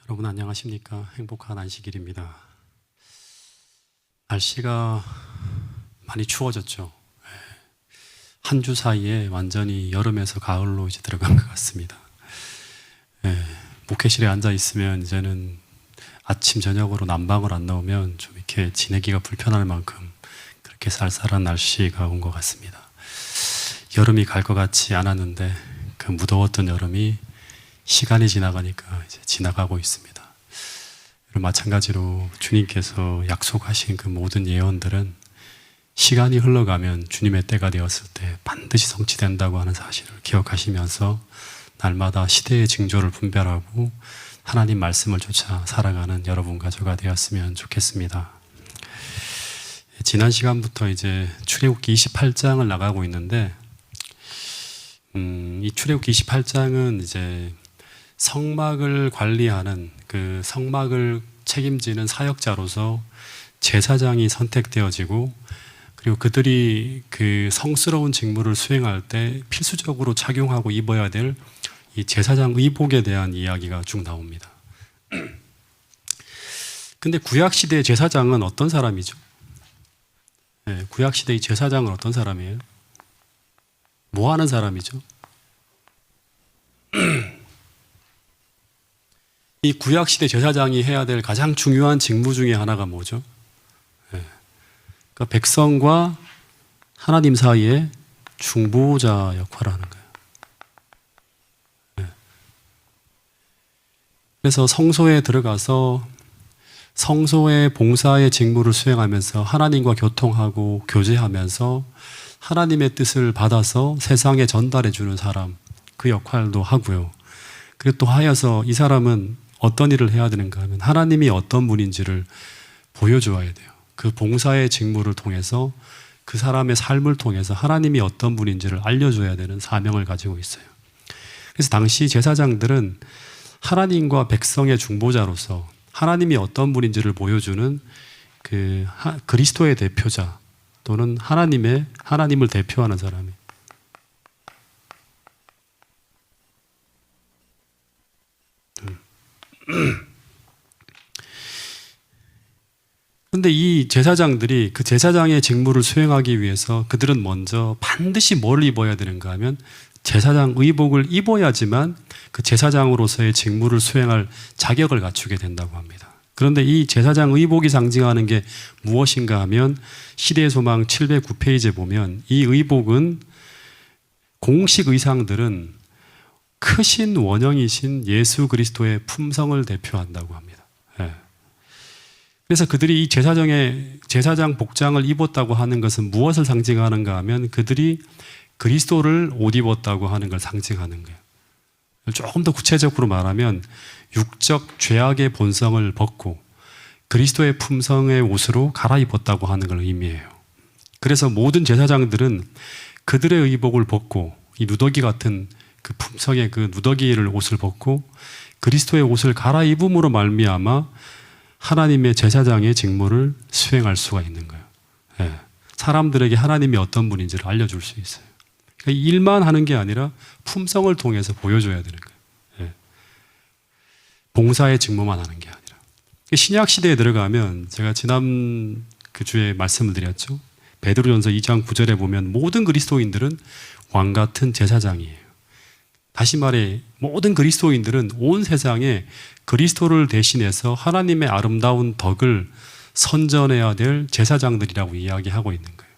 여러분 안녕하십니까? 행복한 안식일입니다. 날씨가 많이 추워졌죠. 한 주 사이에 완전히 여름에서 가을로 이제 들어간 것 같습니다. 목회실에 앉아 있으면 이제는 아침 저녁으로 난방을 안 넣으면 좀 이렇게 지내기가 불편할 만큼 그렇게 쌀쌀한 날씨가 온 것 같습니다. 여름이 갈 것 같지 않았는데 그 무더웠던 여름이 시간이 지나가니까 이제 지나가고 있습니다. 마찬가지로 주님께서 약속하신 그 모든 예언들은 시간이 흘러가면 주님의 때가 되었을 때 반드시 성취된다고 하는 사실을 기억하시면서 날마다 시대의 징조를 분별하고 하나님 말씀을 쫓아 살아가는 여러분 가족이 되었으면 좋겠습니다. 지난 시간부터 이제 출애굽기 28장을 나가고 있는데 이 출애굽기 28장은 이제 성막을 관리하는 그 성막을 책임지는 사역자로서 제사장이 선택되어지고 그리고 그들이 그 성스러운 직무를 수행할 때 필수적으로 착용하고 입어야 될 이 제사장 의복에 대한 이야기가 쭉 나옵니다. 근데 구약시대의 제사장은 어떤 사람이죠? 구약시대의 제사장은 어떤 사람이에요? 뭐 하는 사람이죠? 이 구약시대 제사장이 해야 될 가장 중요한 직무 중에 하나가 뭐죠? 그러니까 백성과 하나님 사이에 중보자 역할을 하는 거예요. 그래서 성소에 들어가서 성소의 봉사의 직무를 수행하면서 하나님과 교통하고 교제하면서 하나님의 뜻을 받아서 세상에 전달해 주는 사람, 그 역할도 하고요. 그리고 또 하여서 이 사람은 어떤 일을 해야 되는가 하면 하나님이 어떤 분인지를 보여줘야 돼요. 그 봉사의 직무를 통해서 그 사람의 삶을 통해서 하나님이 어떤 분인지를 알려줘야 되는 사명을 가지고 있어요. 그래서 당시 제사장들은 하나님과 백성의 중보자로서 하나님이 어떤 분인지를 보여주는 그 그리스도의 대표자 또는 하나님을 대표하는 사람이에요. 그런데 이 제사장들이 그 제사장의 직무를 수행하기 위해서 그들은 먼저 반드시 뭘 입어야 되는가 하면 제사장 의복을 입어야지만 그 제사장으로서의 직무를 수행할 자격을 갖추게 된다고 합니다. 그런데 이 제사장 의복이 상징하는 게 무엇인가 하면 시대의 소망 709페이지에 보면 이 의복은 공식 의상들은 크신 원형이신 예수 그리스도의 품성을 대표한다고 합니다. 그래서 그들이 이 제사장 복장을 입었다고 하는 것은 무엇을 상징하는가 하면 그들이 그리스도를 옷 입었다고 하는 걸 상징하는 거예요. 조금 더 구체적으로 말하면 육적 죄악의 본성을 벗고 그리스도의 품성의 옷으로 갈아입었다고 하는 걸 의미해요. 그래서 모든 제사장들은 그들의 의복을 벗고 이 누더기 같은 그 품성의 그 누더기를 옷을 벗고 그리스도의 옷을 갈아입음으로 말미암아 하나님의 제사장의 직무를 수행할 수가 있는 거예요. 사람들에게 하나님이 어떤 분인지를 알려줄 수 있어요. 그러니까 일만 하는 게 아니라 품성을 통해서 보여줘야 되는 거예요. 봉사의 직무만 하는 게 아니라. 신약 시대에 들어가면 제가 지난 그 주에 말씀을 드렸죠. 베드로전서 2장 9절에 보면 모든 그리스도인들은 왕 같은 제사장이에요. 다시 말해 모든 그리스도인들은 온 세상에 그리스도를 대신해서 하나님의 아름다운 덕을 선전해야 될 제사장들이라고 이야기하고 있는 거예요.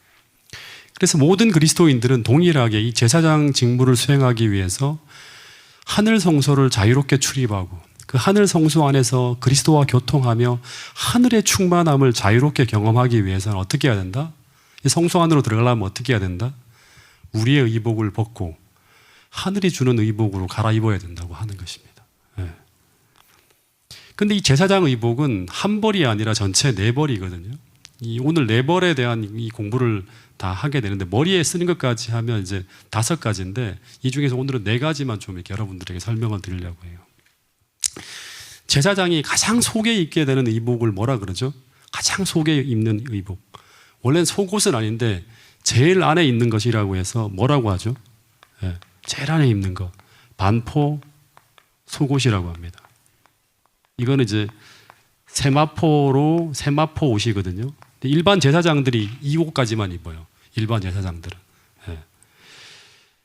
그래서 모든 그리스도인들은 동일하게 이 제사장 직무를 수행하기 위해서 하늘 성소를 자유롭게 출입하고 그 하늘 성소 안에서 그리스도와 교통하며 하늘의 충만함을 자유롭게 경험하기 위해서는 어떻게 해야 된다? 이 성소 안으로 들어가려면 어떻게 해야 된다? 우리의 의복을 벗고 하늘이 주는 의복으로 갈아입어야 된다고 하는 것입니다. 근데 이 제사장 의복은 한 벌이 아니라 전체 네 벌이거든요. 오늘 네 벌에 대한 이 공부를 다 하게 되는데 머리에 쓰는 것까지 하면 이제 5가지인데 이 중에서 오늘은 4가지만 좀 이렇게 여러분들에게 설명을 드리려고 해요. 제사장이 가장 속에 입게 되는 의복을 뭐라 그러죠? 가장 속에 입는 의복. 원래는 속옷은 아닌데 제일 안에 입는 것이라고 해서 뭐라고 하죠? 제일 안에 입는 것. 반포 속옷이라고 합니다. 이거는 이제 세마포 옷이거든요. 일반 제사장들이 이 옷까지만 입어요. 일반 제사장들은. 예.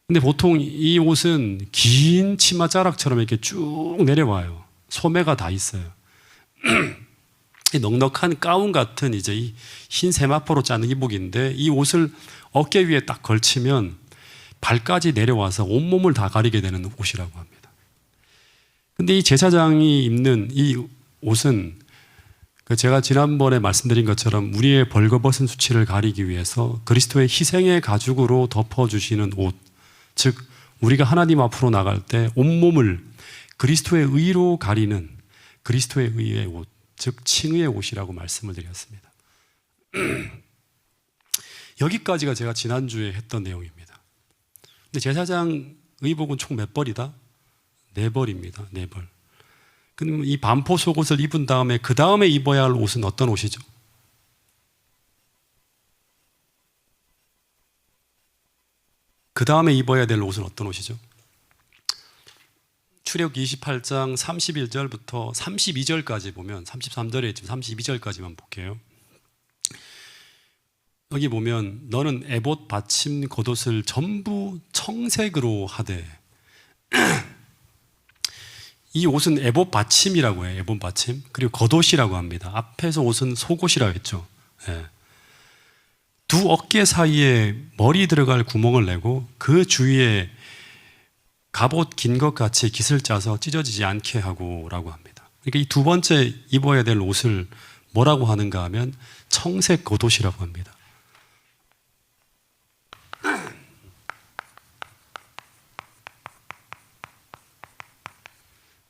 근데 보통 이 옷은 긴 치마 자락처럼 이렇게 쭉 내려와요. 소매가 다 있어요. 넉넉한 가운 같은 이제 이 흰 세마포로 짠 이복인데 이 옷을 어깨 위에 딱 걸치면 발까지 내려와서 온몸을 다 가리게 되는 옷이라고 합니다. 근데 이 제사장이 입는 이 옷은 제가 지난번에 말씀드린 것처럼 우리의 벌거벗은 수치를 가리기 위해서 그리스도의 희생의 가죽으로 덮어주시는 옷, 즉 우리가 하나님 앞으로 나갈 때 온몸을 그리스도의 의로 가리는 그리스도의 의의 옷, 즉 칭의의 옷이라고 말씀을 드렸습니다. 여기까지가 제가 지난주에 했던 내용입니다. 근데 제사장 의복은 총 몇 벌이다? 4벌입니다. 4벌. 그럼 이 반포 속옷을 입은 다음에 그 다음에 입어야 할 옷은 어떤 옷이죠? 그 다음에 입어야 될 옷은 어떤 옷이죠? 출애굽기 28장 31절부터 32절까지 보면 33절에 지금 32절까지만 볼게요. 여기 보면 너는 에봇 받침 겉옷을 전부 청색으로 하되 이 옷은 에봇 받침이라고 해요. 에봇 받침. 그리고 겉옷이라고 합니다. 앞에서 옷은 속옷이라고 했죠. 예. 두 어깨 사이에 머리 들어갈 구멍을 내고 그 주위에 갑옷 긴 것 같이 깃을 짜서 찢어지지 않게 하고 라고 합니다. 그러니까 이 두 번째 입어야 될 옷을 뭐라고 하는가 하면 청색 겉옷이라고 합니다.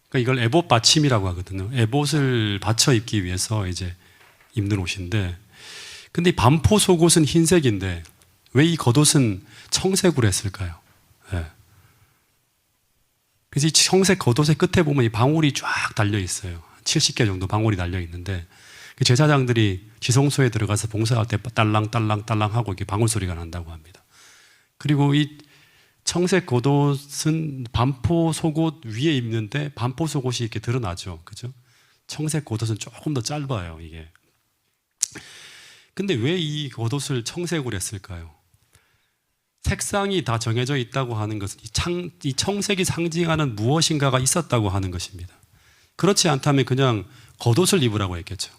그러니까 이걸 에봇 받침이라고 하거든요. 에봇을 받쳐 입기 위해서 이제 입는 옷인데, 근데 이 반포 속옷은 흰색인데 왜 이 겉옷은 청색으로 했을까요? 네. 그래서 이 청색 겉옷의 끝에 보면 이 방울이 쫙 달려 있어요. 70개 정도 방울이 달려 있는데 제사장들이 지성소에 들어가서 봉사할 때 딸랑딸랑딸랑 하고 이렇게 방울 소리가 난다고 합니다. 그리고 이 청색 겉옷은 반포 속옷 위에 입는데 반포 속옷이 이렇게 드러나죠. 그죠? 청색 겉옷은 조금 더 짧아요, 이게. 근데 왜 이 겉옷을 청색으로 했을까요? 색상이 다 정해져 있다고 하는 것은 이 청색이 상징하는 무엇인가가 있었다고 하는 것입니다. 그렇지 않다면 그냥 겉옷을 입으라고 했겠죠.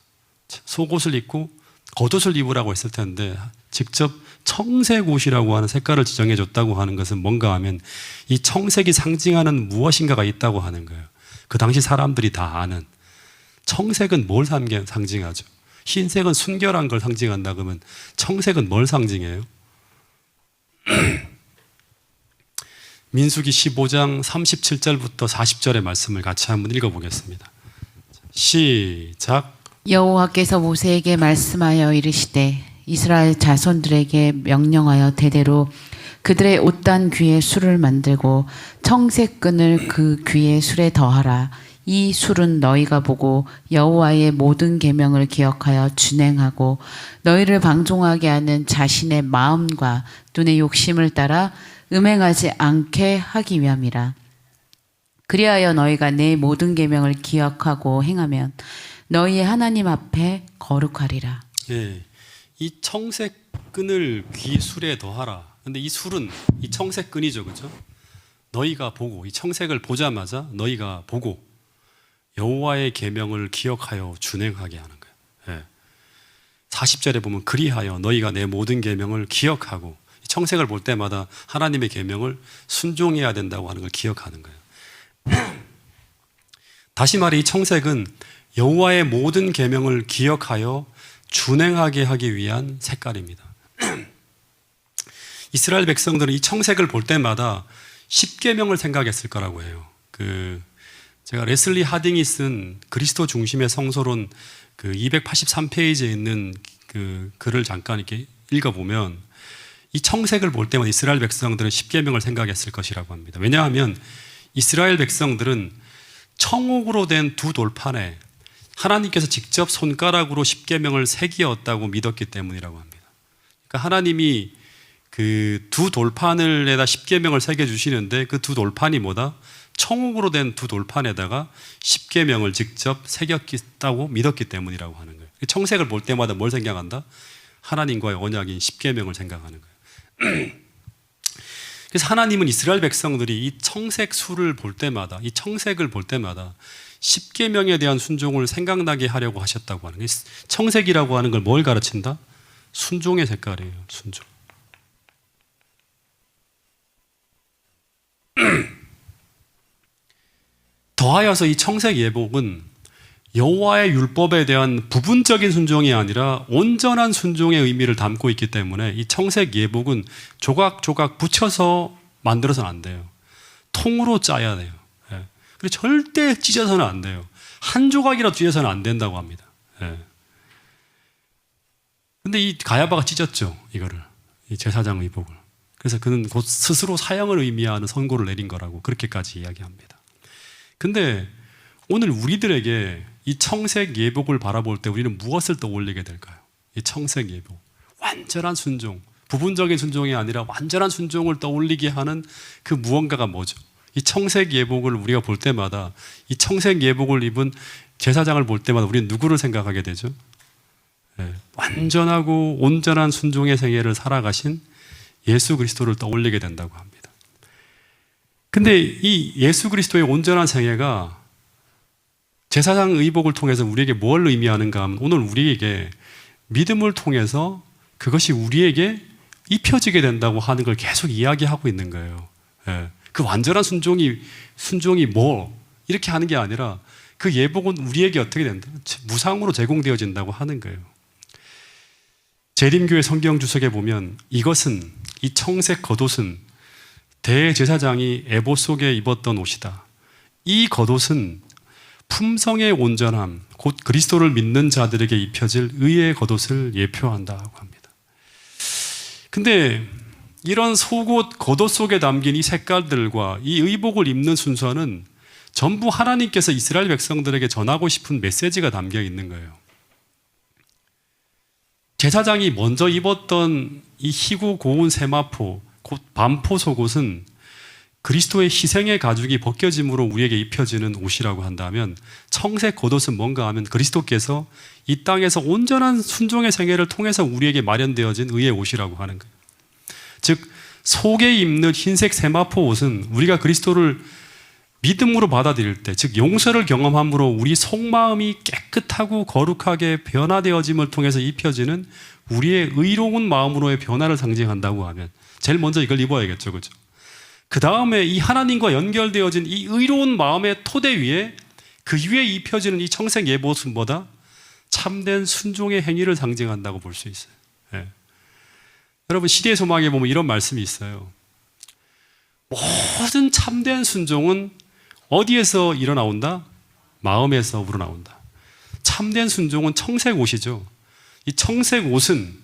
속옷을 입고 겉옷을 입으라고 했을 텐데 직접 청색 옷이라고 하는 색깔을 지정해 줬다고 하는 것은 뭔가 하면 이 청색이 상징하는 무엇인가가 있다고 하는 거예요. 그 당시 사람들이 다 아는. 청색은 뭘 상징하죠? 흰색은 순결한 걸 상징한다 그러면 청색은 뭘 상징해요? 민수기 15장 37절부터 40절의 말씀을 같이 한번 읽어보겠습니다. 시작. 여호와께서 모세에게 말씀하여 이르시되 이스라엘 자손들에게 명령하여 대대로 그들의 옷단 귀에 술을 만들고 청색 끈을 그 귀에 술에 더하라. 이 술은 너희가 보고 여호와의 모든 계명을 기억하여 준행하고 너희를 방종하게 하는 자신의 마음과 눈의 욕심을 따라 음행하지 않게 하기 위함이라. 그리하여 너희가 내 모든 계명을 기억하고 행하면 너희의 하나님 앞에 거룩하리라. 예, 이 청색 끈을 귀 술에 더하라. 근데 이 술은 이 청색 끈이죠, 그렇죠? 너희가 보고 이 청색을 보자마자 너희가 보고 여호와의 계명을 기억하여 준행하게 하는 거예요. 예. 40절에 보면 그리하여 너희가 내 모든 계명을 기억하고 청색을 볼 때마다 하나님의 계명을 순종해야 된다고 하는 걸 기억하는 거예요. 다시 말해 이 청색은 여호와의 모든 계명을 기억하여 준행하게 하기 위한 색깔입니다. 이스라엘 백성들은 이 청색을 볼 때마다 10계명을 생각했을 거라고 해요. 제가 레슬리 하딩이 쓴 그리스도 중심의 성서론 283페이지에 있는 그 글을 잠깐 이렇게 읽어보면 이 청색을 볼 때마다 이스라엘 백성들은 10계명을 생각했을 것이라고 합니다. 왜냐하면 이스라엘 백성들은 청옥으로 된 두 돌판에 하나님께서 직접 손가락으로 10계명을 새기었다고 믿었기 때문이라고 합니다. 그러니까 하나님이 그 두 돌판을에다 10계명을 새겨주시는데 그 두 돌판이 뭐다? 청옥으로 된 두 돌판에다가 십계명을 직접 새겼다고 믿었기 때문이라고 하는 거예요. 청색을 볼 때마다 뭘 생각한다? 하나님과의 언약인 십계명을 생각하는 거예요. 그래서 하나님은 이스라엘 백성들이 이 청색 수를 볼 때마다, 이 청색을 볼 때마다 십계명에 대한 순종을 생각나게 하려고 하셨다고 하는 거예요. 청색이라고 하는 걸 뭘 가르친다? 순종의 색깔이에요. 순종. 더하여서 이 청색 예복은 여호와의 율법에 대한 부분적인 순종이 아니라 온전한 순종의 의미를 담고 있기 때문에 이 청색 예복은 조각조각 붙여서 만들어서는 안 돼요. 통으로 짜야 돼요. 예. 그리고 절대 찢어서는 안 돼요. 한 조각이라도 찢어서는 안 된다고 합니다. 예. 근데 이 가야바가 찢었죠, 이거를. 이 제사장 의복을. 그래서 그는 곧 스스로 사형을 의미하는 선고를 내린 거라고 그렇게까지 이야기합니다. 근데 오늘 우리들에게 이 청색 예복을 바라볼 때 우리는 무엇을 떠올리게 될까요? 이 청색 예복. 완전한 순종. 부분적인 순종이 아니라 완전한 순종을 떠올리게 하는 그 무언가가 뭐죠? 이 청색 예복을 우리가 볼 때마다, 이 청색 예복을 입은 제사장을 볼 때마다 우리는 누구를 생각하게 되죠? 네, 완전하고 온전한 순종의 생애를 살아가신 예수 그리스도를 떠올리게 된다고 합니다. 근데 이 예수 그리스도의 온전한 생애가 제사장 의복을 통해서 우리에게 뭘 의미하는가 하면 오늘 우리에게 믿음을 통해서 그것이 우리에게 입혀지게 된다고 하는 걸 계속 이야기하고 있는 거예요. 예. 그 완전한 순종이 뭐 이렇게 하는 게 아니라 그 예복은 우리에게 어떻게 된다? 무상으로 제공되어진다고 하는 거예요. 재림교회 성경 주석에 보면 이것은, 이 청색 겉옷은 대제사장이 에봇 속에 입었던 옷이다. 이 겉옷은 품성의 온전함, 곧 그리스도를 믿는 자들에게 입혀질 의의 겉옷을 예표한다고 합니다. 근데 이런 속옷, 겉옷 속에 담긴 이 색깔들과 이 의복을 입는 순서는 전부 하나님께서 이스라엘 백성들에게 전하고 싶은 메시지가 담겨 있는 거예요. 제사장이 먼저 입었던 이 희고 고운 세마포, 곧 반포 속옷은 그리스도의 희생의 가죽이 벗겨짐으로 우리에게 입혀지는 옷이라고 한다면, 청색 겉옷은 뭔가 하면 그리스도께서 이 땅에서 온전한 순종의 생애를 통해서 우리에게 마련되어진 의의 옷이라고 하는 거예요. 즉 속에 입는 흰색 세마포 옷은 우리가 그리스도를 믿음으로 받아들일 때, 즉 용서를 경험함으로 우리 속마음이 깨끗하고 거룩하게 변화되어짐을 통해서 입혀지는 우리의 의로운 마음으로의 변화를 상징한다고 하면 제일 먼저 이걸 입어야겠죠, 그죠? 그 다음에 이 하나님과 연결되어진 이 의로운 마음의 토대 위에, 그 위에 입혀지는 이 청색 예복은 뭐다? 참된 순종의 행위를 상징한다고 볼 수 있어요. 예. 여러분, 시대의 소망에 보면 이런 말씀이 있어요. 모든 참된 순종은 어디에서 일어나온다? 마음에서 우러나온다. 참된 순종은 청색 옷이죠. 이 청색 옷은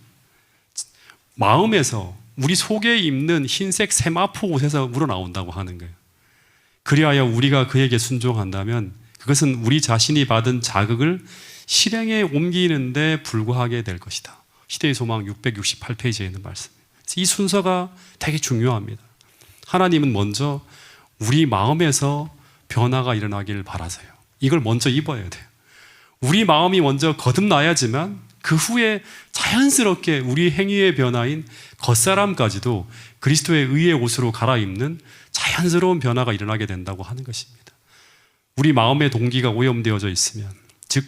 마음에서, 우리 속에 입는 흰색 세마포 옷에서 우러나온다고 하는 거예요. 그리하여 우리가 그에게 순종한다면 그것은 우리 자신이 받은 자극을 실행에 옮기는데 불과하게 될 것이다. 시대의 소망 668페이지에 있는 말씀이에요. 이 순서가 되게 중요합니다. 하나님은 먼저 우리 마음에서 변화가 일어나길 바라세요. 이걸 먼저 입어야 돼요. 우리 마음이 먼저 거듭나야지만 그 후에 자연스럽게 우리 행위의 변화인 겉사람까지도 그리스도의 의의 옷으로 갈아입는 자연스러운 변화가 일어나게 된다고 하는 것입니다. 우리 마음의 동기가 오염되어져 있으면, 즉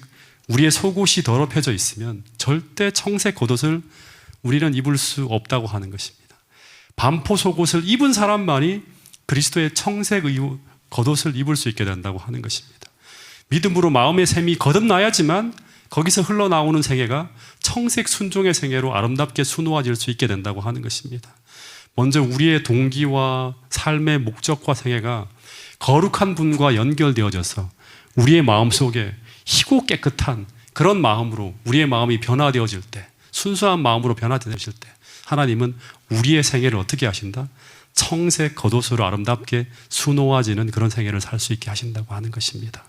우리의 속옷이 더럽혀져 있으면 절대 청색 겉옷을 우리는 입을 수 없다고 하는 것입니다. 반포 속옷을 입은 사람만이 그리스도의 청색 겉옷을 입을 수 있게 된다고 하는 것입니다. 믿음으로 마음의 샘이 거듭나야지만 거기서 흘러나오는 생애가 청색 순종의 생애로 아름답게 수놓아질 수 있게 된다고 하는 것입니다. 먼저 우리의 동기와 삶의 목적과 생애가 거룩한 분과 연결되어져서 우리의 마음속에 희고 깨끗한 그런 마음으로 우리의 마음이 변화되어질 때, 순수한 마음으로 변화되어질 때 하나님은 우리의 생애를 어떻게 하신다? 청색 겉옷으로 아름답게 수놓아지는 그런 생애를 살 수 있게 하신다고 하는 것입니다.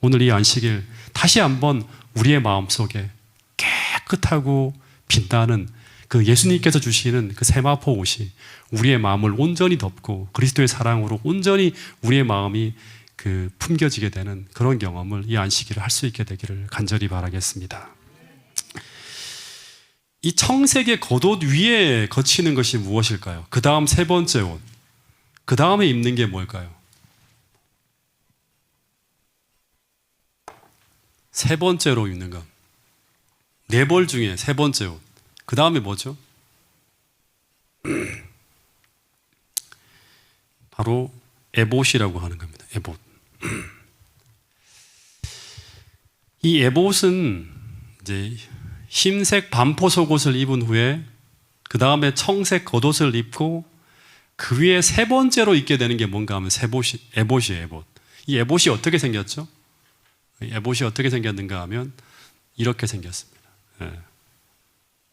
오늘 이 안식일 다시 한번 우리의 마음속에 깨끗하고 빛나는 그 예수님께서 주시는 그 세마포 옷이 우리의 마음을 온전히 덮고 그리스도의 사랑으로 온전히 우리의 마음이 그 품겨지게 되는 그런 경험을 이 안식일을 할 수 있게 되기를 간절히 바라겠습니다. 이 청색의 겉옷 위에 거치는 것이 무엇일까요? 그 다음 세 번째 옷, 그 다음에 입는 게 뭘까요? 세 번째로 입는 것, 네 벌 중에 세 번째 옷, 그 다음에 뭐죠? 바로 에봇이라고 하는 겁니다. 에봇. 이 에봇은 이제 흰색 반포 속옷을 입은 후에 그 다음에 청색 겉옷을 입고 그 위에 세 번째로 입게 되는 게 뭔가 하면 에봇이에요. 에봇. 이 에봇이 어떻게 생겼죠? 에봇이 어떻게 생겼는가 하면 이렇게 생겼습니다. 예.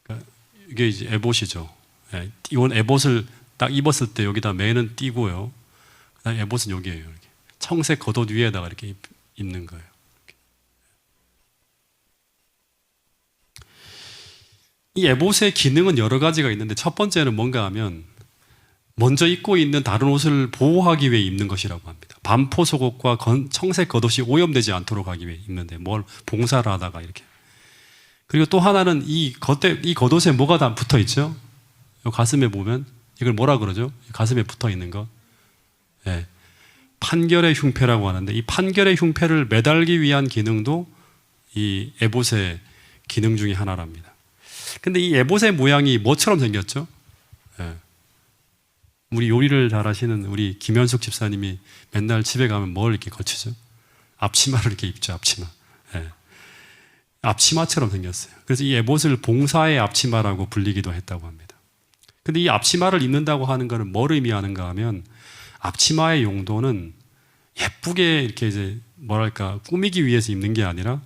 그러니까 이게 이제 에봇이죠. 예. 이건 에봇을 딱 입었을 때 여기다 매는 띄고요. 그다음에 에봇은 여기에요. 이렇게. 청색 겉옷 위에다가 이렇게 입는 거예요. 이 에봇의 기능은 여러 가지가 있는데 첫 번째는 뭔가 하면 먼저 입고 있는 다른 옷을 보호하기 위해 입는 것이라고 합니다. 반포 속옷과 청색 겉옷이 오염되지 않도록 하기 위해 입는데 뭘 봉사를 하다가 이렇게. 그리고 또 하나는 이 겉옷에 뭐가 다 붙어 있죠? 가슴에 보면 이걸 뭐라 그러죠? 가슴에 붙어 있는 것. 네. 판결의 흉패라고 하는데 이 판결의 흉패를 매달기 위한 기능도 이 에봇의 기능 중에 하나랍니다. 근데 이 에봇의 모양이 뭐처럼 생겼죠? 네. 우리 요리를 잘 하시는 우리 김현숙 집사님이 맨날 집에 가면 뭘 이렇게 걸치죠? 앞치마를 이렇게 입죠, 앞치마. 네. 앞치마처럼 생겼어요. 그래서 이 에봇을 봉사의 앞치마라고 불리기도 했다고 합니다. 근데 이 앞치마를 입는다고 하는 것은 뭘 의미하는가 하면 앞치마의 용도는 예쁘게 이렇게 이제 뭐랄까 꾸미기 위해서 입는 게 아니라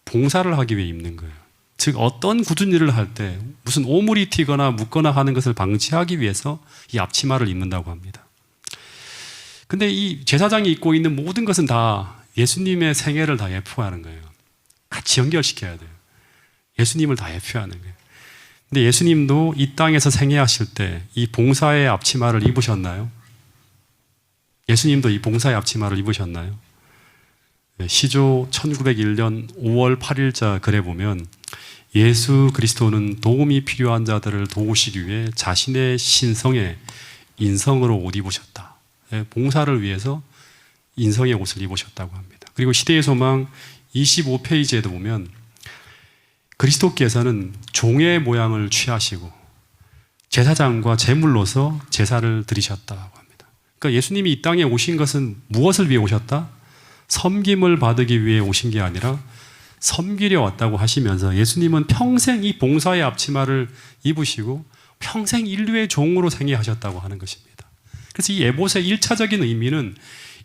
봉사를 하기 위해 입는 거예요. 즉 어떤 굳은 일을 할 때 무슨 오물이 튀거나 묻거나 하는 것을 방지하기 위해서 이 앞치마를 입는다고 합니다. 근데 이 제사장이 입고 있는 모든 것은 다 예수님의 생애를 다 예표하는 거예요. 같이 연결시켜야 돼요. 예수님을 다 예표하는 거예요. 근데 예수님도 이 땅에서 생애하실 때 이 봉사의 앞치마를 입으셨나요? 예수님도 이 봉사의 앞치마를 입으셨나요? 시조 1901년 5월 8일자 글에 보면 예수 그리스도는 도움이 필요한 자들을 도우시기 위해 자신의 신성에 인성으로 옷 입으셨다. 봉사를 위해서 인성의 옷을 입으셨다고 합니다. 그리고 시대의 소망 25페이지에도 보면 그리스도께서는 종의 모양을 취하시고 제사장과 제물로서 제사를 드리셨다고 합니다. 그러니까 예수님이 이 땅에 오신 것은 무엇을 위해 오셨다? 섬김을 받기 위해 오신 게 아니라 섬기려 왔다고 하시면서 예수님은 평생 이 봉사의 앞치마를 입으시고 평생 인류의 종으로 생애하셨다고 하는 것입니다. 그래서 이 에봇의 1차적인 의미는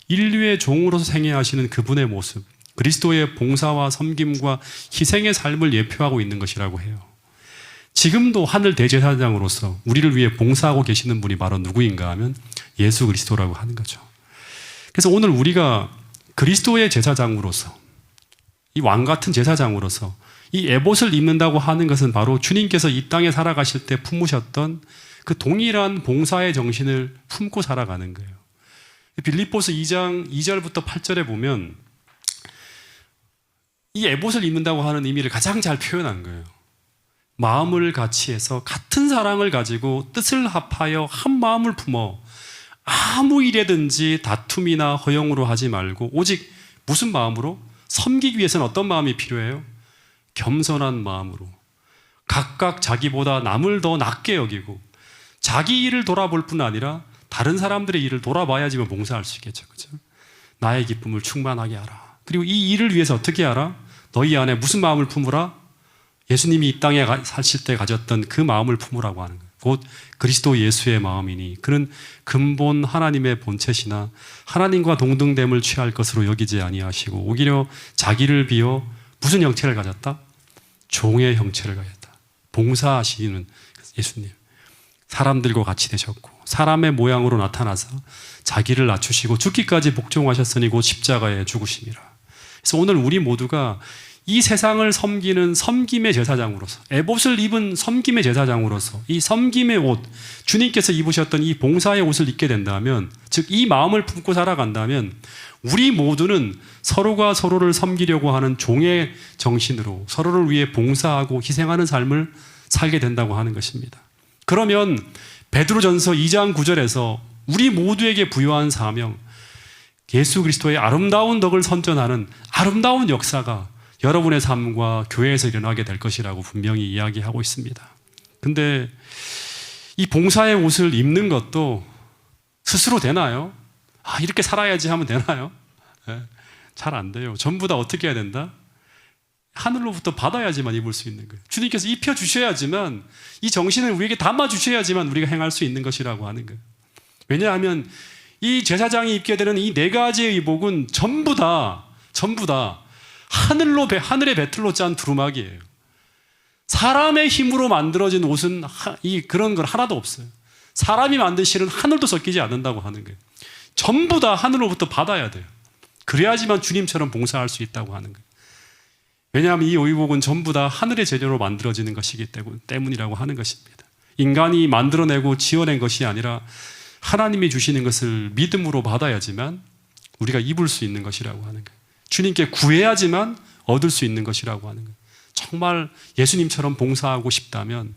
인류의 종으로서 생애하시는 그분의 모습, 그리스도의 봉사와 섬김과 희생의 삶을 예표하고 있는 것이라고 해요. 지금도 하늘 대제사장으로서 우리를 위해 봉사하고 계시는 분이 바로 누구인가 하면 예수 그리스도라고 하는 거죠. 그래서 오늘 우리가 그리스도의 제사장으로서 이 왕 같은 제사장으로서 이 에봇을 입는다고 하는 것은 바로 주님께서 이 땅에 살아가실 때 품으셨던 그 동일한 봉사의 정신을 품고 살아가는 거예요. 빌립보서 2장 2절부터 8절에 보면 이 에봇을 입는다고 하는 의미를 가장 잘 표현한 거예요. 마음을 같이 해서 같은 사랑을 가지고 뜻을 합하여 한 마음을 품어 아무 일에든지 다툼이나 허용으로 하지 말고 오직 무슨 마음으로? 섬기기 위해서는 어떤 마음이 필요해요? 겸손한 마음으로 각각 자기보다 남을 더 낮게 여기고 자기 일을 돌아볼 뿐 아니라 다른 사람들의 일을 돌아봐야지만 봉사할 수 있겠죠. 그죠? 나의 기쁨을 충만하게 하라. 그리고 이 일을 위해서 어떻게 하라? 너희 안에 무슨 마음을 품으라? 예수님이 이 땅에 사실 때 가졌던 그 마음을 품으라고 하는 거예요. 곧 그리스도 예수의 마음이니 그는 근본 하나님의 본체시나 하나님과 동등됨을 취할 것으로 여기지 아니하시고 오히려 자기를 비워 무슨 형체를 가졌다? 종의 형체를 가졌다. 봉사하시는 예수님. 사람들과 같이 되셨고 사람의 모양으로 나타나서 자기를 낮추시고 죽기까지 복종하셨으니 곧 십자가에 죽으심이라. 그래서 오늘 우리 모두가 이 세상을 섬기는 섬김의 제사장으로서, 에봇을 입은 섬김의 제사장으로서 이 섬김의 옷, 주님께서 입으셨던 이 봉사의 옷을 입게 된다면, 즉 이 마음을 품고 살아간다면 우리 모두는 서로가 서로를 섬기려고 하는 종의 정신으로 서로를 위해 봉사하고 희생하는 삶을 살게 된다고 하는 것입니다. 그러면 베드로전서 2장 9절에서 우리 모두에게 부여한 사명, 예수 그리스도의 아름다운 덕을 선전하는 아름다운 역사가 여러분의 삶과 교회에서 일어나게 될 것이라고 분명히 이야기하고 있습니다. 근데 이 봉사의 옷을 입는 것도 스스로 되나요? 이렇게 살아야지 하면 되나요? 잘 안 돼요. 전부 다 어떻게 해야 된다? 하늘로부터 받아야지만 입을 수 있는 거예요. 주님께서 입혀주셔야지만, 이 정신을 우리에게 담아주셔야지만 우리가 행할 수 있는 것이라고 하는 거예요. 왜냐하면 이 제사장이 입게 되는 이 네 가지의 의복은 전부 다 하늘의 배틀로 짠 두루마기예요. 사람의 힘으로 만들어진 옷은 그런 건 하나도 없어요. 사람이 만든 실은 하늘도 섞이지 않는다고 하는 거예요. 전부 다 하늘로부터 받아야 돼요. 그래야지만 주님처럼 봉사할 수 있다고 하는 거예요. 왜냐하면 이 의복은 전부 다 하늘의 재료로 만들어지는 것이기 때문이라고 하는 것입니다. 인간이 만들어내고 지어낸 것이 아니라 하나님이 주시는 것을 믿음으로 받아야지만 우리가 입을 수 있는 것이라고 하는 거예요. 주님께 구해야지만 얻을 수 있는 것이라고 하는 거예요. 정말 예수님처럼 봉사하고 싶다면,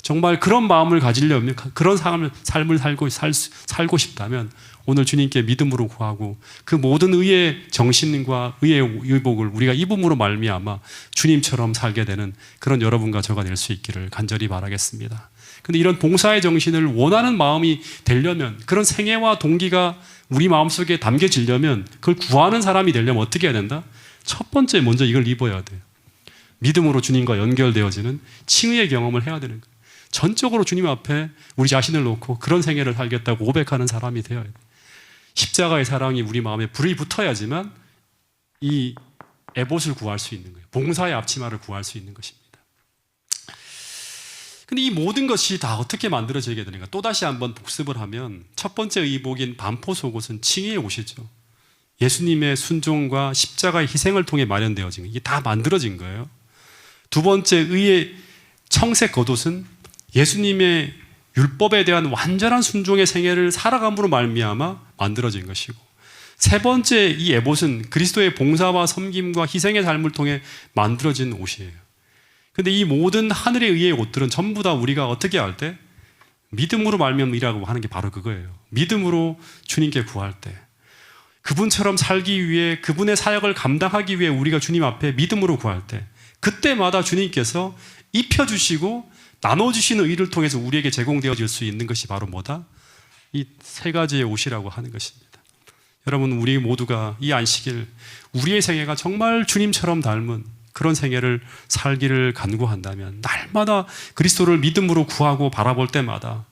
정말 그런 마음을 가지려면, 그런 삶을 살고 싶다면 오늘 주님께 믿음으로 구하고 그 모든 의의 정신과 의의 의복을 우리가 입음으로 말미암아 주님처럼 살게 되는 그런 여러분과 저가 될 수 있기를 간절히 바라겠습니다. 근데 이런 봉사의 정신을 원하는 마음이 되려면, 그런 생애와 동기가 우리 마음속에 담겨지려면, 그걸 구하는 사람이 되려면 어떻게 해야 된다? 첫 번째 먼저 이걸 입어야 돼요. 믿음으로 주님과 연결되어지는 칭의의 경험을 해야 되는 거예요. 전적으로 주님 앞에 우리 자신을 놓고 그런 생애를 살겠다고 고백하는 사람이 되어야 돼요. 십자가의 사랑이 우리 마음에 불이 붙어야지만 이 에봇을 구할 수 있는 거예요. 봉사의 앞치마를 구할 수 있는 것입니다. 근데 이 모든 것이 다 어떻게 만들어지게 되는가? 또다시 한번 복습을 하면 첫 번째 의복인 반포 속옷은 칭의의 옷이죠. 예수님의 순종과 십자가의 희생을 통해 마련되어진 거예요. 이게 다 만들어진 거예요. 두 번째 의의 청색 겉옷은 예수님의 율법에 대한 완전한 순종의 생애를 살아감으로 말미암아 만들어진 것이고, 세 번째 이 에봇은 그리스도의 봉사와 섬김과 희생의 삶을 통해 만들어진 옷이에요. 근데 이 모든 하늘의 의의 옷들은 전부 다 우리가 어떻게 할 때? 믿음으로 말미암으라고 하는 게 바로 그거예요. 믿음으로 주님께 구할 때, 그분처럼 살기 위해, 그분의 사역을 감당하기 위해 우리가 주님 앞에 믿음으로 구할 때, 그때마다 주님께서 입혀주시고 나눠주시는 의를 통해서 우리에게 제공되어질 수 있는 것이 바로 뭐다? 이 세 가지의 옷이라고 하는 것입니다. 여러분, 우리 모두가 이 안식일, 우리의 생애가 정말 주님처럼 닮은 그런 생애를 살기를 간구한다면, 날마다 그리스도를 믿음으로 구하고 바라볼 때마다,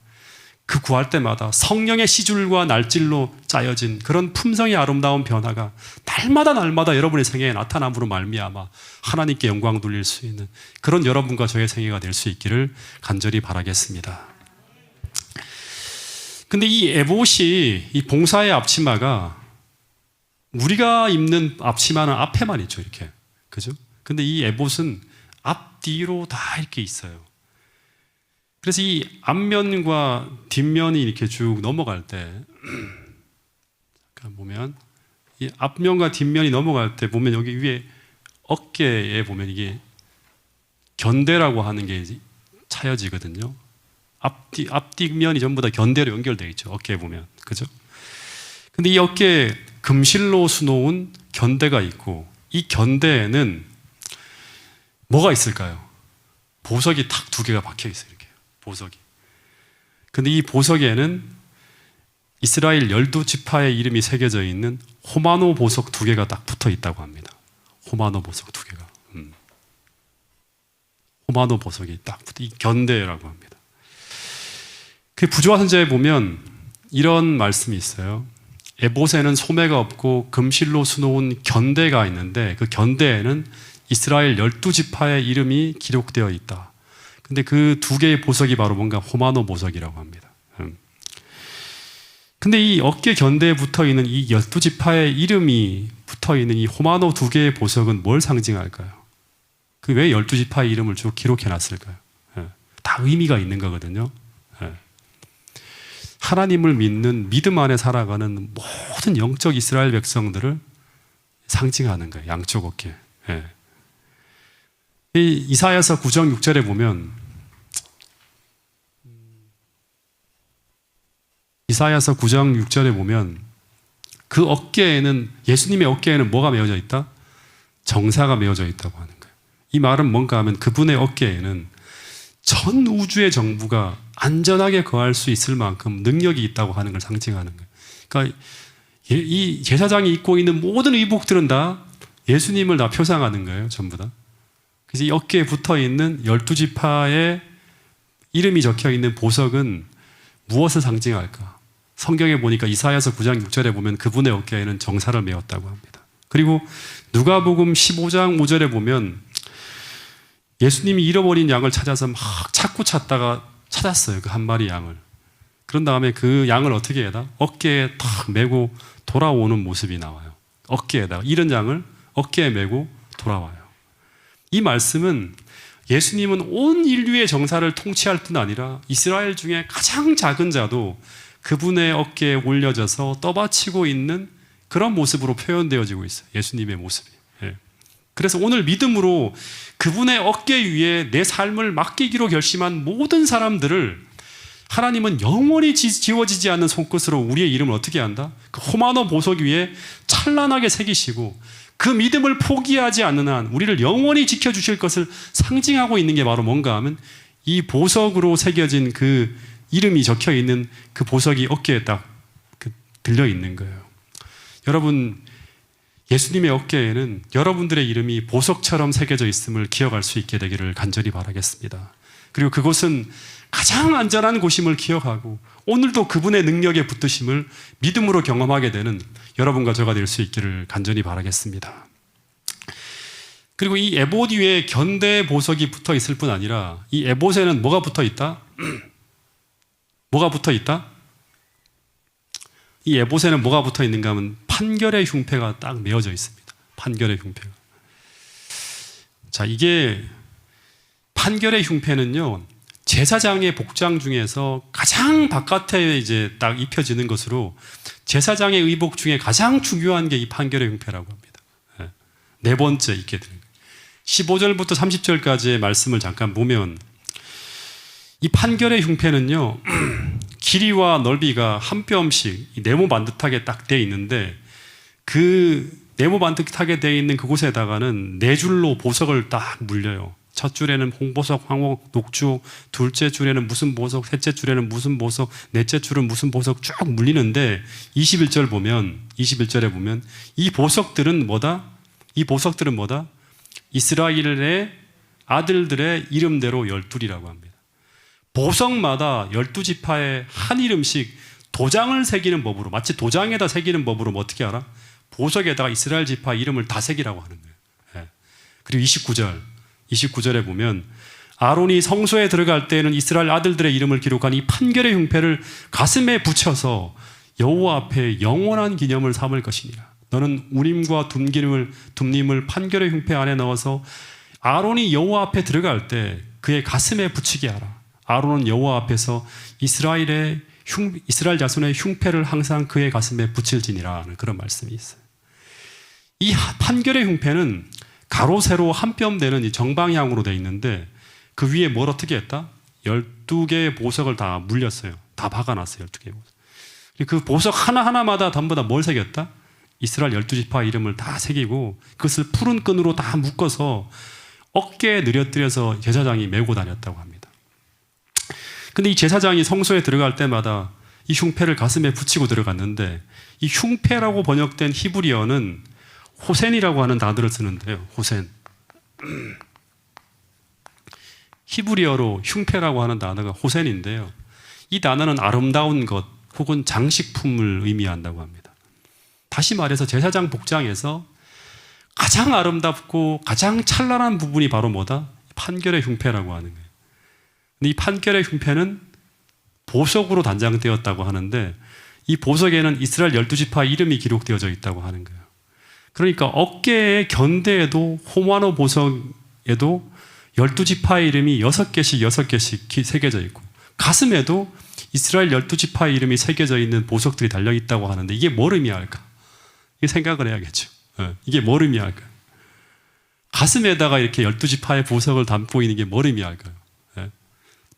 그 구할 때마다 성령의 시줄과 날질로 짜여진 그런 품성의 아름다운 변화가 날마다 여러분의 생애에 나타남으로 말미암아 하나님께 영광 돌릴 수 있는 그런 여러분과 저의 생애가 될 수 있기를 간절히 바라겠습니다. 근데 이 에봇이, 이 봉사의 앞치마가, 우리가 입는 앞치마는 앞에만 있죠, 이렇게. 그죠? 근데 이 에봇은 앞뒤로 다 이렇게 있어요. 그래서 이 앞면과 뒷면이 이렇게 쭉 넘어갈 때, 잠깐 보면, 이 앞면과 뒷면이 넘어갈 때 보면 여기 위에 어깨에 보면 이게 견대라고 하는 게 차여지거든요. 앞뒷면이 전부 다 견대로 연결되어 있죠. 어깨에 보면. 그죠? 근데 이 어깨에 금실로 수놓은 견대가 있고, 이 견대에는 뭐가 있을까요? 보석이 탁 두 개가 박혀 있어요. 이렇게. 보석이. 근데 이 보석에는 이스라엘 12지파의 이름이 새겨져 있는 호마노 보석 두 개가 딱 붙어 있다고 합니다. 호마노 보석 두 개가. 호마노 보석이 딱 붙어, 이 견대라고 합니다. 그 부조화 선지자에 보면 이런 말씀이 있어요. 에봇에는 소매가 없고 금실로 수놓은 견대가 있는데, 그 견대에는 이스라엘 12지파의 이름이 기록되어 있다. 근데 그 두 개의 보석이 바로 뭔가 호마노 보석이라고 합니다. 근데 이 어깨 견대에 붙어 있는 이 12지파의 이름이 붙어 있는 이 호마노 두 개의 보석은 뭘 상징할까요? 그 왜 12지파의 이름을 쭉 기록해 놨을까요? 예. 다 의미가 있는 거거든요. 예. 하나님을 믿는 믿음 안에 살아가는 모든 영적 이스라엘 백성들을 상징하는 거예요. 양쪽 어깨. 예. 이 이사야서 9장 6절에 보면 이사야서 9장 6절에 보면 그 어깨에는 예수님의 어깨에는 뭐가 메어져 있다? 정사가 메어져 있다고 하는 거예요. 이 말은 뭔가 하면 그분의 어깨에는 전 우주의 정부가 안전하게 거할 수 있을 만큼 능력이 있다고 하는 걸 상징하는 거예요. 그러니까 이 제사장이 입고 있는 모든 의복들은 다 예수님을 다 표상하는 거예요. 전부 다. 그래서 이 어깨에 붙어 있는 12지파의 이름이 적혀 있는 보석은 무엇을 상징할까? 성경에 보니까 이사야서 9장 6절에 보면 그분의 어깨에는 정사를 메었다고 합니다. 그리고 누가복음 15장 5절에 보면 예수님이 잃어버린 양을 찾아서 막 찾고 찾다가 찾았어요. 그 한 마리 양을. 그런 다음에 그 양을 어떻게 해야 돼? 어깨에 탁 메고 돌아오는 모습이 나와요. 어깨에다가 잃은 양을 어깨에 메고 돌아와요. 이 말씀은 예수님은 온 인류의 정사를 통치할 뿐 아니라 이스라엘 중에 가장 작은 자도 그분의 어깨에 올려져서 떠받치고 있는 그런 모습으로 표현되어지고 있어요. 예수님의 모습이. 예. 그래서 오늘 믿음으로 그분의 어깨 위에 내 삶을 맡기기로 결심한 모든 사람들을 하나님은 영원히 지워지지 않는 손끝으로 우리의 이름을 어떻게 한다? 그 호마노 보석 위에 찬란하게 새기시고 그 믿음을 포기하지 않는 한 우리를 영원히 지켜주실 것을 상징하고 있는 게 바로 뭔가 하면 이 보석으로 새겨진 그 이름이 적혀 있는 그 보석이 어깨에 딱 들려 있는 거예요. 여러분, 예수님의 어깨에는 여러분들의 이름이 보석처럼 새겨져 있음을 기억할 수 있게 되기를 간절히 바라겠습니다. 그리고 그곳은 가장 안전한 곳임을 기억하고 오늘도 그분의 능력에 붙드심을 믿음으로 경험하게 되는 여러분과 저가 될 수 있기를 간절히 바라겠습니다. 그리고 이 에봇 위에 견대 보석이 붙어 있을 뿐 아니라 이 에봇에는 뭐가 붙어 있다? 뭐가 붙어 있다? 이 에봇에는 뭐가 붙어 있는가 하면 판결의 흉패가 딱 메어져 있습니다. 판결의 흉패가. 자, 이게 판결의 흉패는요, 제사장의 복장 중에서 가장 바깥에 이제 딱 입혀지는 것으로 제사장의 의복 중에 가장 중요한 게 이 판결의 흉패라고 합니다. 네 번째 있게 되는 거예요. 15절부터 30절까지의 말씀을 잠깐 보면 이 판결의 흉패는요, 길이와 넓이가 한 뼘씩 네모 반듯하게 딱 돼 있는데 그 네모 반듯하게 돼 있는 그곳에다가는 네 줄로 보석을 딱 물려요. 첫 줄에는 홍보석, 황옥, 녹주, 둘째 줄에는 무슨 보석, 셋째 줄에는 무슨 보석, 넷째 줄은 무슨 보석 쭉 물리는데 21절에 보면 이 보석들은 뭐다? 이 보석들은 뭐다? 이스라엘의 아들들의 이름대로 12이라고 합니다. 보석마다 12지파의 한 이름씩 도장을 새기는 법으로, 마치 도장에다 새기는 법으로 뭐 어떻게 알아? 보석에다가 이스라엘 지파 이름을 다 새기라고 하는 거예요. 예. 그리고 29절에 보면 아론이 성소에 들어갈 때에는 이스라엘 아들들의 이름을 기록한 이 판결의 흉패를 가슴에 붙여서 여호와 앞에 영원한 기념을 삼을 것이니라. 너는 우림과 둠님을 판결의 흉패 안에 넣어서 아론이 여호와 앞에 들어갈 때 그의 가슴에 붙이게 하라. 아론은 여호와 앞에서 이스라엘 자손의 흉패를 항상 그의 가슴에 붙일지니라 하는 그런 말씀이 있어요. 이 판결의 흉패는 가로 세로 한 뼘 되는 이 정방향으로 되어 있는데 그 위에 뭘 어떻게 했다? 12개의 보석을 다 물렸어요. 다 박아놨어요. 12개의 보석. 그 보석 하나하나마다 전부 다 뭘 새겼다? 이스라엘 12지파 이름을 다 새기고 그것을 푸른 끈으로 다 묶어서 어깨에 느려뜨려서 제사장이 메고 다녔다고 합니다. 근데 이 제사장이 성소에 들어갈 때마다 이 흉패를 가슴에 붙이고 들어갔는데 이 흉패라고 번역된 히브리어는 호센이라고 하는 단어를 쓰는데요. 호센. 히브리어로 흉패라고 하는 단어가 호센인데요. 이 단어는 아름다운 것 혹은 장식품을 의미한다고 합니다. 다시 말해서 제사장 복장에서 가장 아름답고 가장 찬란한 부분이 바로 뭐다? 판결의 흉패라고 하는 거예요. 근데 이 판결의 흉패는 보석으로 단장되었다고 하는데 이 보석에는 이스라엘 12지파 이름이 기록되어져 있다고 하는 거예요. 그러니까 어깨의 견대에도 호마노 보석 보석에도 12지파의 이름이 6개씩 새겨져 있고, 가슴에도 이스라엘 12지파의 이름이 새겨져 있는 보석들이 달려 있다고 하는데, 이게 뭘 의미할까? 이게 생각을 해야겠죠. 이게 뭘 의미할까요? 가슴에다가 이렇게 12지파의 보석을 담고 있는 게 뭘 의미할까요?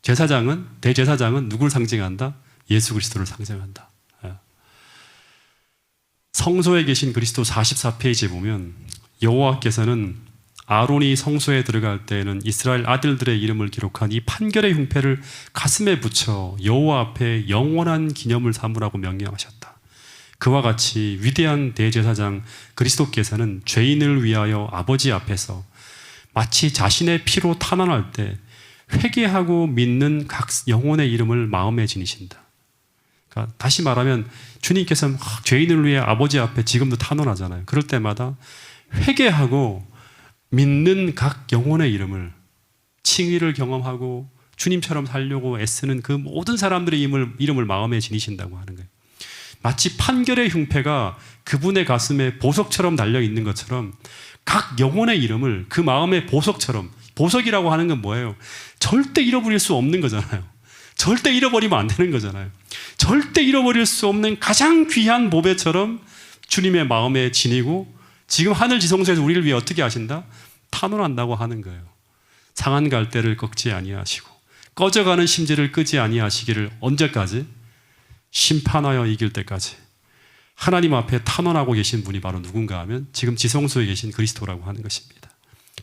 대제사장은 누굴 상징한다? 예수 그리스도를 상징한다. 성소에 계신 그리스도 44페이지에 보면 여호와께서는 아론이 성소에 들어갈 때에는 이스라엘 아들들의 이름을 기록한 이 판결의 흉패를 가슴에 붙여 여호와 앞에 영원한 기념을 삼으라고 명령하셨다. 그와 같이 위대한 대제사장 그리스도께서는 죄인을 위하여 아버지 앞에서 마치 자신의 피로 탄원할 때 회개하고 믿는 각 영혼의 이름을 마음에 지니신다. 그러니까 다시 말하면 주님께서 막 죄인을 위해 아버지 앞에 지금도 탄원하잖아요. 그럴 때마다 회개하고 믿는 각 영혼의 이름을, 칭의를 경험하고 주님처럼 살려고 애쓰는 그 모든 사람들의 이름을 마음에 지니신다고 하는 거예요. 마치 판결의 흉패가 그분의 가슴에 보석처럼 달려 있는 것처럼 각 영혼의 이름을 그 마음의 보석처럼, 보석이라고 하는 건 뭐예요? 절대 잃어버릴 수 없는 거잖아요. 절대 잃어버리면 안 되는 거잖아요. 절대 잃어버릴 수 없는 가장 귀한 보배처럼 주님의 마음에 지니고, 지금 하늘 지성소에서 우리를 위해 어떻게 하신다? 탄원한다고 하는 거예요. 상한 갈대를 꺾지 아니하시고 꺼져가는 심지를 끄지 아니하시기를 언제까지? 심판하여 이길 때까지. 하나님 앞에 탄원하고 계신 분이 바로 누군가 하면 지금 지성소에 계신 그리스도라고 하는 것입니다.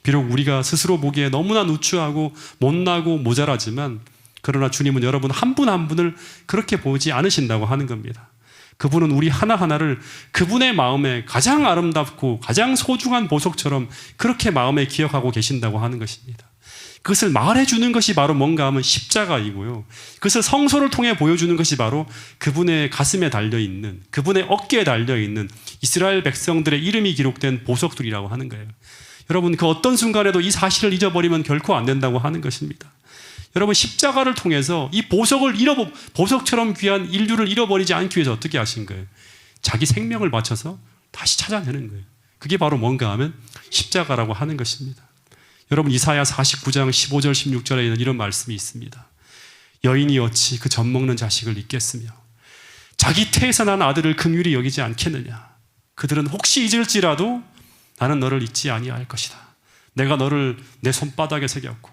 비록 우리가 스스로 보기에 너무나 누추하고 못나고 모자라지만, 그러나 주님은 여러분 한 분 한 분을 그렇게 보지 않으신다고 하는 겁니다. 그분은 우리 하나하나를 그분의 마음에 가장 아름답고 가장 소중한 보석처럼 그렇게 마음에 기억하고 계신다고 하는 것입니다. 그것을 말해주는 것이 바로 뭔가 하면 십자가이고요. 그것을 성소를 통해 보여주는 것이 바로 그분의 가슴에 달려있는, 그분의 어깨에 달려있는 이스라엘 백성들의 이름이 기록된 보석들이라고 하는 거예요. 여러분, 그 어떤 순간에도 이 사실을 잊어버리면 결코 안 된다고 하는 것입니다. 여러분, 십자가를 통해서 이 보석처럼 귀한 인류를 잃어버리지 않기 위해서 어떻게 하신 거예요? 자기 생명을 바쳐서 다시 찾아내는 거예요. 그게 바로 뭔가 하면 십자가라고 하는 것입니다. 여러분, 이사야 49장 15절 16절에는 이런 말씀이 있습니다. 여인이 어찌 그 젖먹는 자식을 잊겠으며 자기 태에서 난 아들을 긍휼히 여기지 않겠느냐. 그들은 혹시 잊을지라도 나는 너를 잊지 아니할 것이다. 내가 너를 내 손바닥에 새겼고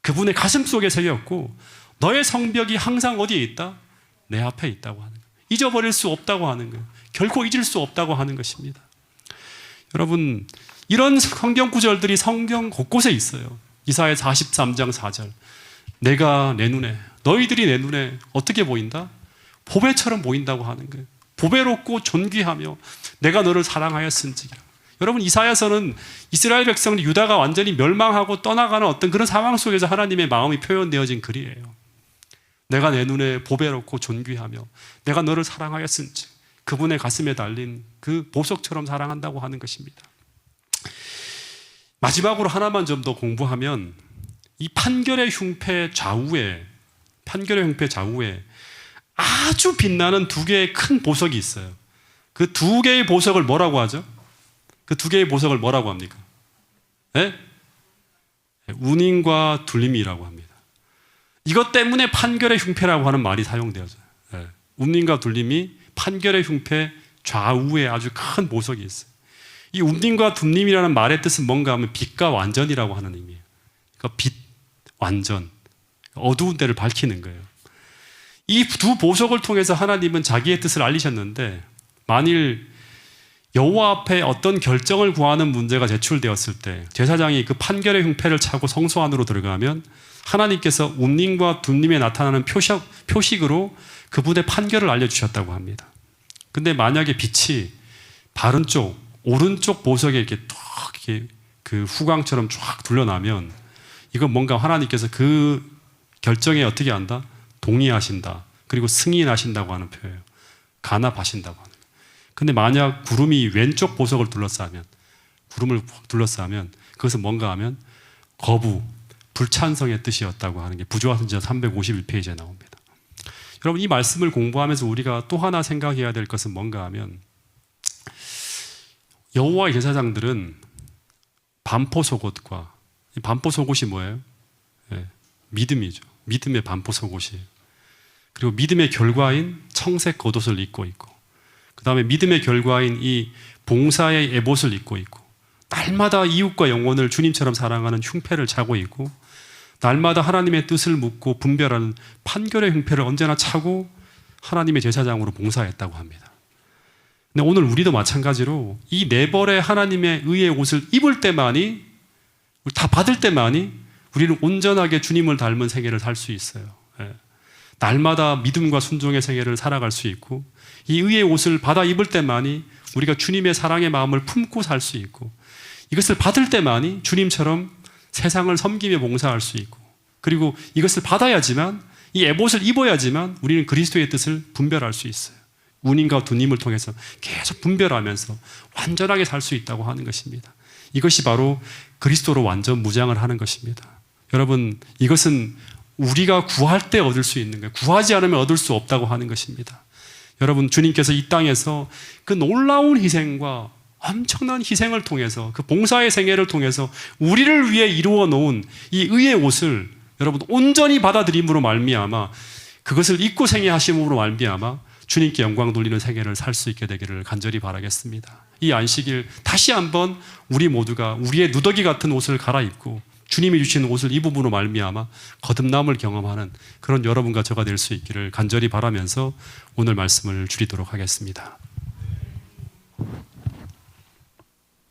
그분의 가슴 속에 새겼고 너의 성벽이 항상 어디에 있다? 내 앞에 있다고 하는 거예요. 잊어버릴 수 없다고 하는 거예요. 결코 잊을 수 없다고 하는 것입니다. 여러분, 이런 성경 구절들이 성경 곳곳에 있어요. 이사야 43장 4절. 내가 내 눈에, 너희들이 내 눈에 어떻게 보인다? 보배처럼 보인다고 하는 거예요. 보배롭고 존귀하며 내가 너를 사랑하였은지라. 여러분, 이사야서는 이스라엘 백성 유다가 완전히 멸망하고 떠나가는 어떤 그런 상황 속에서 하나님의 마음이 표현되어진 글이에요. 내가 내 눈에 보배롭고 존귀하며 내가 너를 사랑하였은지, 그분의 가슴에 달린 그 보석처럼 사랑한다고 하는 것입니다. 마지막으로 하나만 좀 더 공부하면 이 판결의 흉패 좌우에 아주 빛나는 두 개의 큰 보석이 있어요. 그 두 개의 보석을 뭐라고 하죠? 그 두 개의 보석을 뭐라고 합니까? 네? 운임과 둘림이라고 합니다. 이것 때문에 판결의 흉패라고 하는 말이 사용되어져요. 네. 운임과 둘림이 판결의 흉패 좌우에 아주 큰 보석이 있어요. 이 운임과 둘림이라는 말의 뜻은 뭔가 하면 빛과 완전이라고 하는 의미예요. 그러니까 빛, 완전, 어두운 데를 밝히는 거예요. 이 두 보석을 통해서 하나님은 자기의 뜻을 알리셨는데, 만일 여호와 앞에 어떤 결정을 구하는 문제가 제출되었을 때 제사장이 그 판결의 흉패를 차고 성소 안으로 들어가면 하나님께서 운님과 둠님에 나타나는 표식으로 그분의 판결을 알려주셨다고 합니다. 근데 만약에 빛이 바른 쪽, 오른쪽 보석에 이렇게 탁 이렇게 그 후광처럼 쫙 둘러나면 이건 뭔가 하나님께서 그 결정에 어떻게 한다? 동의하신다. 그리고 승인하신다고 하는 표현이에요. 간합하신다고 하는. 근데 만약 구름이 왼쪽 보석을 둘러싸면, 구름을 둘러싸면 그것은 뭔가 하면 거부, 불찬성의 뜻이었다고 하는 게 부조화선지자 351페이지에 나옵니다. 여러분, 이 말씀을 공부하면서 우리가 또 하나 생각해야 될 것은 뭔가 하면, 여호와의 제사장들은 반포 속옷과 이 반포 속옷이 뭐예요? 예, 믿음이죠. 믿음의 반포 속옷이에요. 그리고 믿음의 결과인 청색 겉옷을 입고 있고, 그 다음에 믿음의 결과인 이 봉사의 에봇을 입고 있고, 날마다 이웃과 영혼을 주님처럼 사랑하는 흉패를 차고 있고, 날마다 하나님의 뜻을 묻고 분별하는 판결의 흉패를 언제나 차고 하나님의 제사장으로 봉사했다고 합니다. 근데 오늘 우리도 마찬가지로 이 네 벌의 하나님의 의의 옷을 입을 때만이, 다 받을 때만이 우리는 온전하게 주님을 닮은 생애를 살 수 있어요. 예. 날마다 믿음과 순종의 생애를 살아갈 수 있고, 이 의의 옷을 받아 입을 때만이 우리가 주님의 사랑의 마음을 품고 살 수 있고, 이것을 받을 때만이 주님처럼 세상을 섬기며 봉사할 수 있고, 그리고 이것을 받아야지만, 이 에봇을 입어야지만 우리는 그리스도의 뜻을 분별할 수 있어요. 운임과 두님을 통해서 계속 분별하면서 완전하게 살 수 있다고 하는 것입니다. 이것이 바로 그리스도로 완전 무장을 하는 것입니다. 여러분, 이것은 우리가 구할 때 얻을 수 있는 거예요. 구하지 않으면 얻을 수 없다고 하는 것입니다. 여러분, 주님께서 이 땅에서 그 놀라운 희생과 엄청난 희생을 통해서, 그 봉사의 생애를 통해서 우리를 위해 이루어 놓은 이 의의 옷을 여러분 온전히 받아들임으로 말미암아, 그것을 입고 생애하심으로 말미암아 주님께 영광 돌리는 생애를 살 수 있게 되기를 간절히 바라겠습니다. 이 안식일 다시 한번 우리 모두가 우리의 누더기 같은 옷을 갈아입고 주님이 주신 옷을 입음으로 말미암아 거듭남을 경험하는 그런 여러분과 저가 될 수 있기를 간절히 바라면서 오늘 말씀을 줄이도록 하겠습니다.